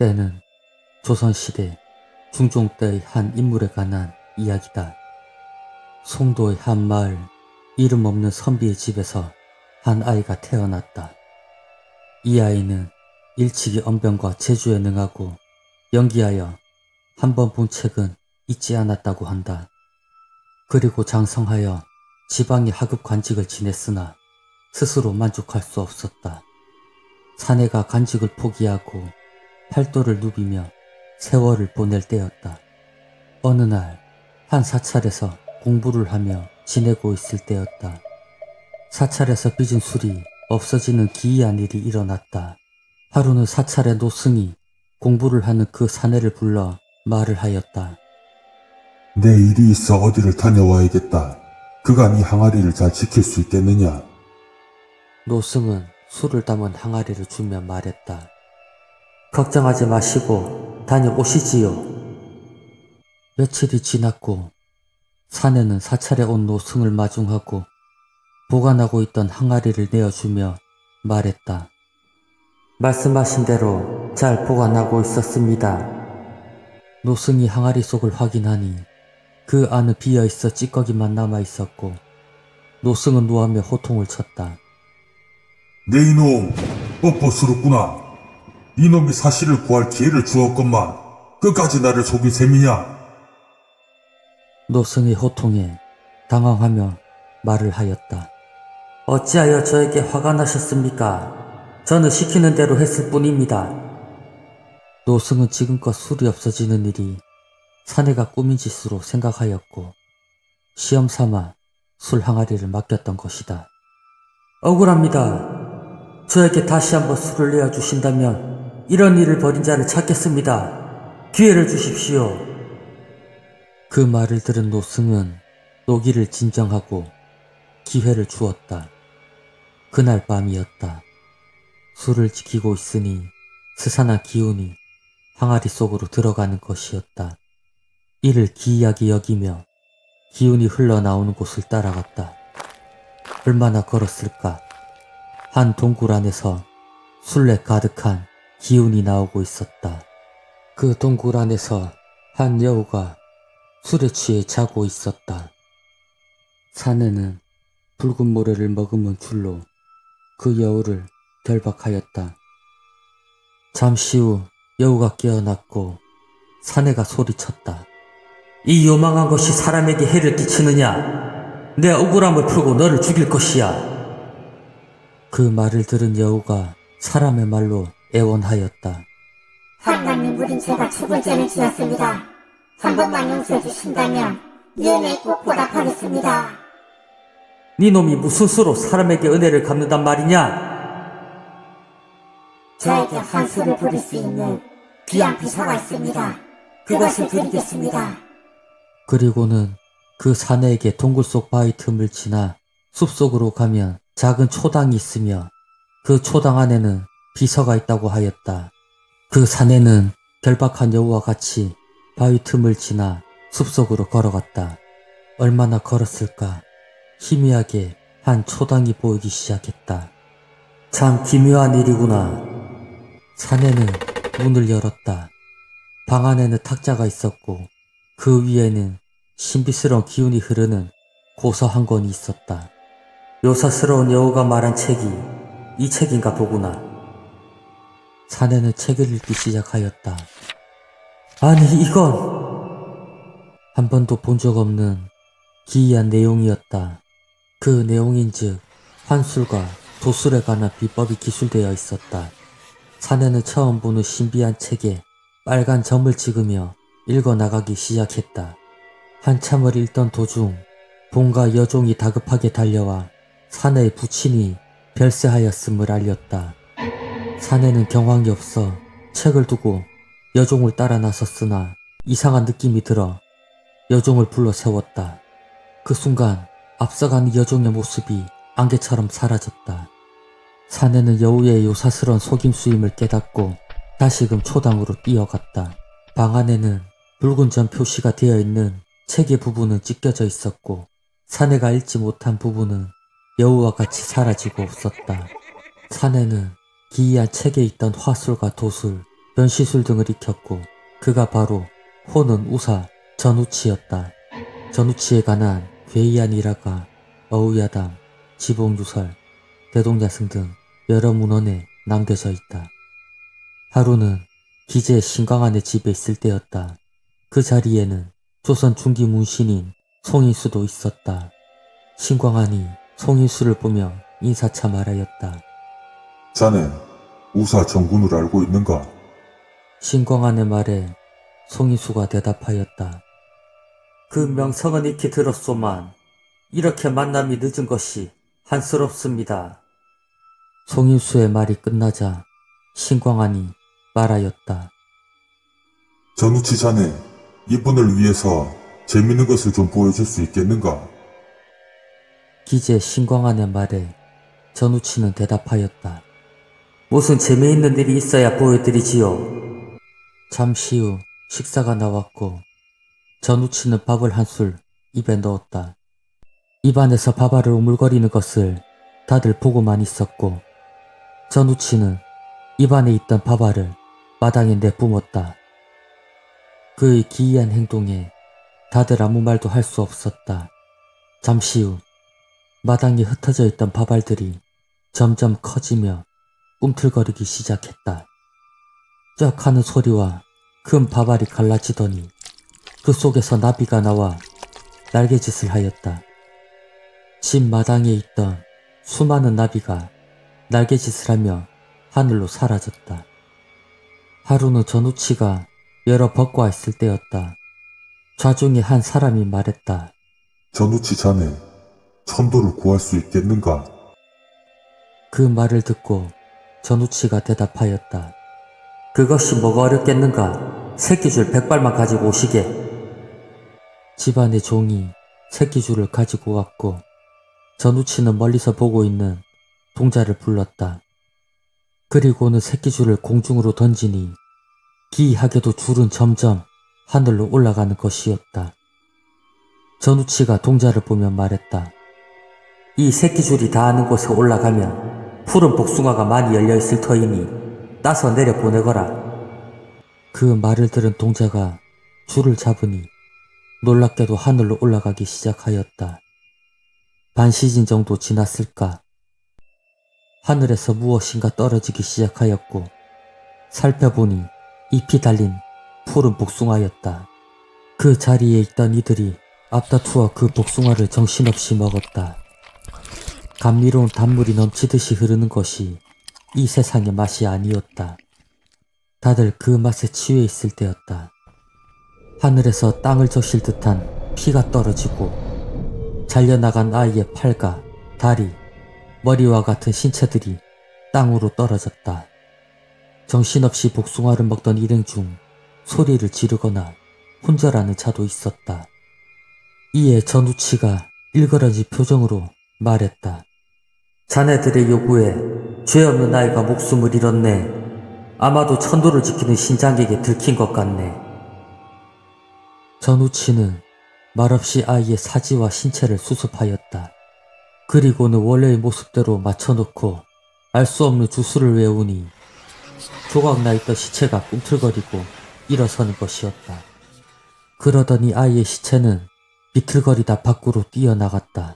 때는 조선시대 중종 때의 한 인물에 관한 이야기다. 송도의 한 마을 이름 없는 선비의 집에서 한 아이가 태어났다. 이 아이는 일찍이 언변과 제주에 능하고 연기하여 한 번 본 책은 잊지 않았다고 한다. 그리고 장성하여 지방의 하급 관직을 지냈으나 스스로 만족할 수 없었다. 사내가 관직을 포기하고 팔도를 누비며 세월을 보낼 때였다. 어느 날 한 사찰에서 공부를 하며 지내고 있을 때였다. 사찰에서 빚은 술이 없어지는 기이한 일이 일어났다. 하루는 사찰의 노승이 공부를 하는 그 사내를 불러 말을 하였다. 내 일이 있어 어디를 다녀와야겠다. 그간 이 항아리를 잘 지킬 수 있겠느냐? 노승은 술을 담은 항아리를 주며 말했다. 걱정하지 마시고 다녀오시지요. 며칠이 지났고 사내는 사찰에 온 노승을 마중하고 보관하고 있던 항아리를 내어주며 말했다. 말씀하신 대로 잘 보관하고 있었습니다. 노승이 항아리 속을 확인하니 그 안은 비어있어 찌꺼기만 남아있었고 노승은 노하며 호통을 쳤다. 내 이놈, 엎어스럽구나. 이놈이 사실을 구할 기회를 주었건만 끝까지 나를 속인 셈이냐? 노승의 호통에 당황하며 말을 하였다. 어찌하여 저에게 화가 나셨습니까? 저는 시키는 대로 했을 뿐입니다. 노승은 지금껏 술이 없어지는 일이 사내가 꾸민 짓으로 생각하였고 시험삼아 술 항아리를 맡겼던 것이다. 억울합니다. 저에게 다시 한번 술을 내어주신다면 이런 일을 벌인 자를 찾겠습니다. 기회를 주십시오. 그 말을 들은 노승은 노기를 진정하고 기회를 주었다. 그날 밤이었다. 술을 지키고 있으니 스산한 기운이 항아리 속으로 들어가는 것이었다. 이를 기이하게 여기며 기운이 흘러나오는 곳을 따라갔다. 얼마나 걸었을까? 한 동굴 안에서 술래 가득한 기운이 나오고 있었다. 그 동굴 안에서 한 여우가 술에 취해 자고 있었다. 사내는 붉은 모래를 머금은 줄로 그 여우를 결박하였다. 잠시 후 여우가 깨어났고 사내가 소리쳤다. 이 요망한 것이 사람에게 해를 끼치느냐? 내 억울함을 풀고 너를 죽일 것이야. 그 말을 들은 여우가 사람의 말로 애원하였다. 한남님 물인 제가 죽을 죄를 지었습니다. 한 번만 용서해 주신다면 미연에 꼭 보답하겠습니다. 네 놈이 무슨 수로 사람에게 은혜를 갚는단 말이냐? 저에게 환수를 부릴 수 있는 귀한 비서가 있습니다. 그것을 드리겠습니다. 그리고는 그 사내에게 동굴 속 바위 틈을 지나 숲속으로 가면 작은 초당이 있으며 그 초당 안에는 비서가 있다고 하였다. 그 사내는 결박한 여우와 같이 바위 틈을 지나 숲속으로 걸어갔다. 얼마나 걸었을까? 희미하게 한 초당이 보이기 시작했다. 참 기묘한 일이구나. 사내는 문을 열었다. 방 안에는 탁자가 있었고 그 위에는 신비스러운 기운이 흐르는 고서 한 권이 있었다. 요사스러운 여우가 말한 책이 이 책인가 보구나. 사내는 책을 읽기 시작하였다. 아니 이건 한 번도 본 적 없는 기이한 내용이었다. 그 내용인즉 환술과 도술에 관한 비법이 기술되어 있었다. 사내는 처음 보는 신비한 책에 빨간 점을 찍으며 읽어나가기 시작했다. 한참을 읽던 도중 본가 여종이 다급하게 달려와 사내의 부친이 별세하였음을 알렸다. 사내는 경황이 없어 책을 두고 여종을 따라 나섰으나 이상한 느낌이 들어 여종을 불러 세웠다. 그 순간 앞서가는 여종의 모습이 안개처럼 사라졌다. 사내는 여우의 요사스러운 속임수임을 깨닫고 다시금 초당으로 뛰어갔다. 방 안에는 붉은 점 표시가 되어 있는 책의 부분은 찢겨져 있었고 사내가 읽지 못한 부분은 여우와 같이 사라지고 없었다. 사내는 기이한 책에 있던 화술과 도술 변시술 등을 익혔고 그가 바로 호는 우사 전우치였다. 전우치에 관한 괴이한 일화가 어우야당, 지봉유설, 대동야승 등 여러 문헌에 남겨져 있다. 하루는 기재 신광안의 집에 있을 때였다. 그 자리에는 조선 중기 문신인 송인수도 있었다. 신광안이 송인수를 보며 인사차 말하였다. 자네 우사 정군을 알고 있는가? 신광안의 말에 송인수가 대답하였다. 그 명성은 익히 들었소만 이렇게 만남이 늦은 것이 한스럽습니다. 송인수의 말이 끝나자 신광안이 말하였다. 전우치 자네 이분을 위해서 재밌는 것을 좀 보여줄 수 있겠는가? 기재 신광안의 말에 전우치는 대답하였다. 무슨 재미있는 일이 있어야 보여드리지요. 잠시 후 식사가 나왔고 전우치는 밥을 한술 입에 넣었다. 입안에서 밥알을 오물거리는 것을 다들 보고만 있었고 전우치는 입안에 있던 밥알을 마당에 내뿜었다. 그의 기이한 행동에 다들 아무 말도 할 수 없었다. 잠시 후 마당에 흩어져 있던 밥알들이 점점 커지며 꿈틀거리기 시작했다. 쩍 하는 소리와 큰 밥알이 갈라지더니 그 속에서 나비가 나와 날개짓을 하였다. 집 마당에 있던 수많은 나비가 날개짓을 하며 하늘로 사라졌다. 하루는 전우치가 여러 벗고 있을 때였다. 좌중에 한 사람이 말했다. 전우치 자네 천도를 구할 수 있겠는가? 그 말을 듣고 전우치가 대답하였다. 그것이 뭐가 어렵겠는가? 새끼줄 100발만 가지고 오시게. 집안의 종이 새끼줄을 가지고 왔고 전우치는 멀리서 보고 있는 동자를 불렀다. 그리고는 새끼줄을 공중으로 던지니 기이하게도 줄은 점점 하늘로 올라가는 것이었다. 전우치가 동자를 보며 말했다. 이 새끼줄이 닿는 곳에 올라가면 푸른 복숭아가 많이 열려있을 터이니 따서 내려보내거라. 그 말을 들은 동자가 줄을 잡으니 놀랍게도 하늘로 올라가기 시작하였다. 반 시즌 정도 지났을까? 하늘에서 무엇인가 떨어지기 시작하였고 살펴보니 잎이 달린 푸른 복숭아였다. 그 자리에 있던 이들이 앞다투어 그 복숭아를 정신없이 먹었다. 감미로운 단물이 넘치듯이 흐르는 것이 이 세상의 맛이 아니었다. 다들 그 맛에 취해 있을 때였다. 하늘에서 땅을 적실 듯한 피가 떨어지고 잘려나간 아이의 팔과 다리, 머리와 같은 신체들이 땅으로 떨어졌다. 정신없이 복숭아를 먹던 일행 중 소리를 지르거나 혼절하는 자도 있었다. 이에 전우치가 일그러진 표정으로 말했다. 자네들의 요구에 죄 없는 아이가 목숨을 잃었네. 아마도 천도를 지키는 신장에게 들킨 것 같네. 전우치는 말없이 아이의 사지와 신체를 수습하였다. 그리고는 원래의 모습대로 맞춰놓고 알 수 없는 주술을 외우니 조각나있던 시체가 꿈틀거리고 일어서는 것이었다. 그러더니 아이의 시체는 비틀거리다 밖으로 뛰어나갔다.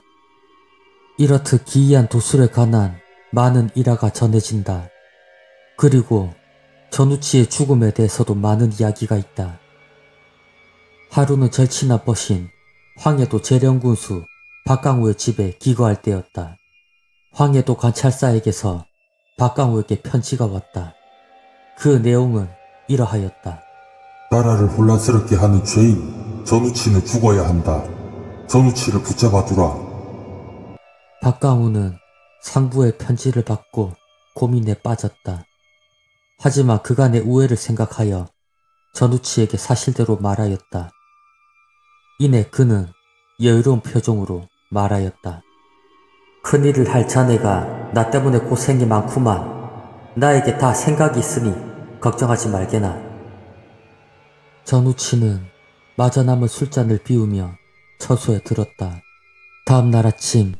이렇듯 기이한 도술에 관한 많은 일화가 전해진다. 그리고 전우치의 죽음에 대해서도 많은 이야기가 있다. 하루는 절친한 벗인 황해도 재령군수 박강우의 집에 기거할 때였다. 황해도 관찰사에게서 박강우에게 편지가 왔다. 그 내용은 이러하였다. 나라를 혼란스럽게 하는 죄인 전우치는 죽어야 한다. 전우치를 붙잡아두라. 박강우는 상부의 편지를 받고 고민에 빠졌다. 하지만 그간의 우애를 생각하여 전우치에게 사실대로 말하였다. 이내 그는 여유로운 표정으로 말하였다. 큰일을 할 자네가 나 때문에 고생이 많구만. 나에게 다 생각이 있으니 걱정하지 말게나. 전우치는 마저 남은 술잔을 비우며 처소에 들었다. 다음 날 아침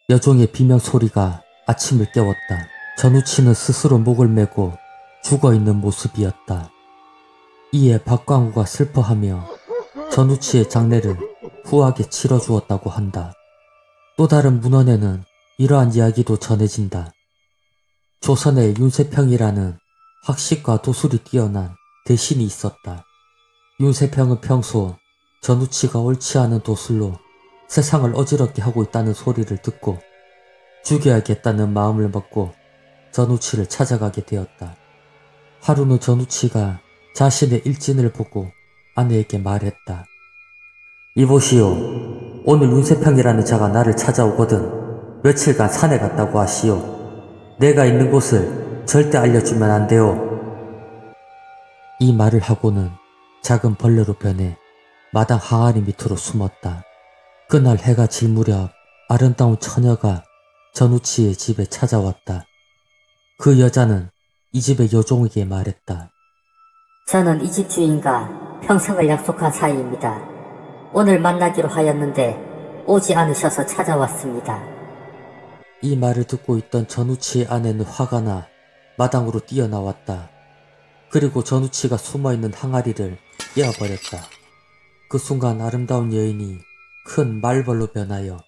여종의 비명소리가 아침을 깨웠다. 전우치는 스스로 목을 메고 죽어있는 모습이었다. 이에 박광우가 슬퍼하며 전우치의 장례를 후하게 치러주었다고 한다. 또 다른 문헌에는 이러한 이야기도 전해진다. 조선에 윤세평이라는 학식과 도술이 뛰어난 대신이 있었다. 윤세평은 평소 전우치가 옳지 않은 도술로 세상을 어지럽게 하고 있다는 소리를 듣고 죽여야겠다는 마음을 먹고 전우치를 찾아가게 되었다. 하루는 전우치가 자신의 일진을 보고 아내에게 말했다. 이보시오. 오늘 윤세평이라는 자가 나를 찾아오거든 며칠간 산에 갔다고 하시오. 내가 있는 곳을 절대 알려주면 안 돼요. 이 말을 하고는 작은 벌레로 변해 마당 항아리 밑으로 숨었다. 그날 해가 질 무렵 아름다운 처녀가 전우치의 집에 찾아왔다. 그 여자는 이 집의 여종에게 말했다. 저는 이 집 주인과 평생을 약속한 사이입니다. 오늘 만나기로 하였는데 오지 않으셔서 찾아왔습니다. 이 말을 듣고 있던 전우치의 아내는 화가 나 마당으로 뛰어나왔다. 그리고 전우치가 숨어있는 항아리를 깨어버렸다. 그 순간 아름다운 여인이 큰 말벌로 변하여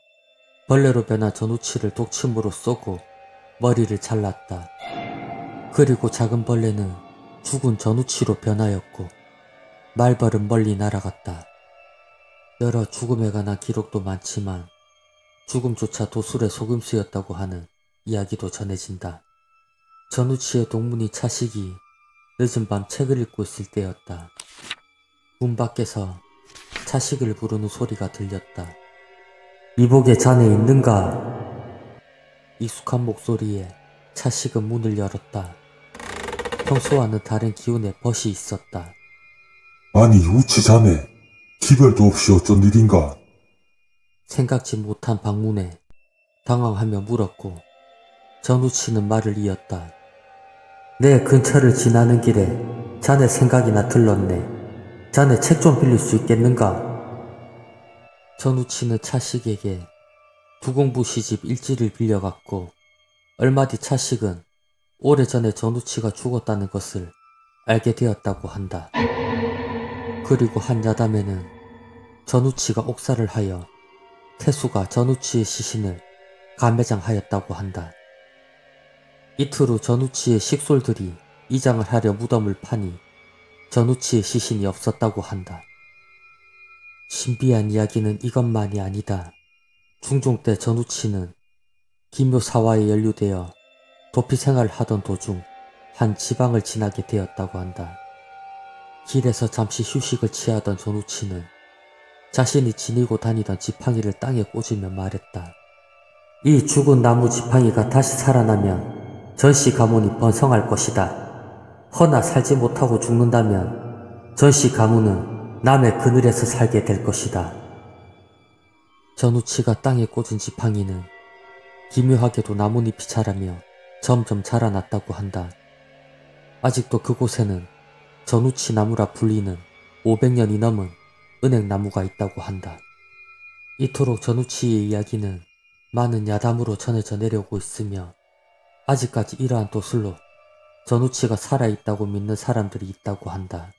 벌레로 변한 전우치를 독침으로 쏘고 머리를 잘랐다. 그리고 작은 벌레는 죽은 전우치로 변하였고 말벌은 멀리 날아갔다. 여러 죽음에 관한 기록도 많지만 죽음조차 도술의 속임수였다고 하는 이야기도 전해진다. 전우치의 동문이 차식이 늦은 밤 책을 읽고 있을 때였다. 문 밖에서 차식을 부르는 소리가 들렸다. 이복에 자네 있는가? 익숙한 목소리에 차식은 문을 열었다. 평소와는 다른 기운의 벗이 있었다. 아니 우치 자네 기별도 없이 어쩐 일인가? 생각지 못한 방문에 당황하며 물었고 전우치는 말을 이었다. 내 근처를 지나는 길에 자네 생각이나 들렀네. 자네 책 좀 빌릴 수 있겠는가? 전우치는 차식에게 두공부 시집 일지를 빌려갔고 얼마 뒤 차식은 오래전에 전우치가 죽었다는 것을 알게 되었다고 한다. 그리고 한 야담에는 전우치가 옥살을 하여 태수가 전우치의 시신을 감매장하였다고 한다. 이틀 후 전우치의 식솔들이 이장을 하려 무덤을 파니 전우치의 시신이 없었다고 한다. 신비한 이야기는 이것만이 아니다. 중종 때 전우치는 기묘사화에 연루되어 도피 생활을 하던 도중 한 지방을 지나게 되었다고 한다. 길에서 잠시 휴식을 취하던 전우치는 자신이 지니고 다니던 지팡이를 땅에 꽂으며 말했다. 이 죽은 나무 지팡이가 다시 살아나면 전씨 가문이 번성할 것이다. 허나 살지 못하고 죽는다면 전씨 가문은 남의 그늘에서 살게 될 것이다. 전우치가 땅에 꽂은 지팡이는 기묘하게도 나뭇잎이 자라며 점점 자라났다고 한다. 아직도 그곳에는 전우치 나무라 불리는 500년이 넘은 은행나무가 있다고 한다. 이토록 전우치의 이야기는 많은 야담으로 전해져 내려오고 있으며 아직까지 이러한 도술로 전우치가 살아있다고 믿는 사람들이 있다고 한다.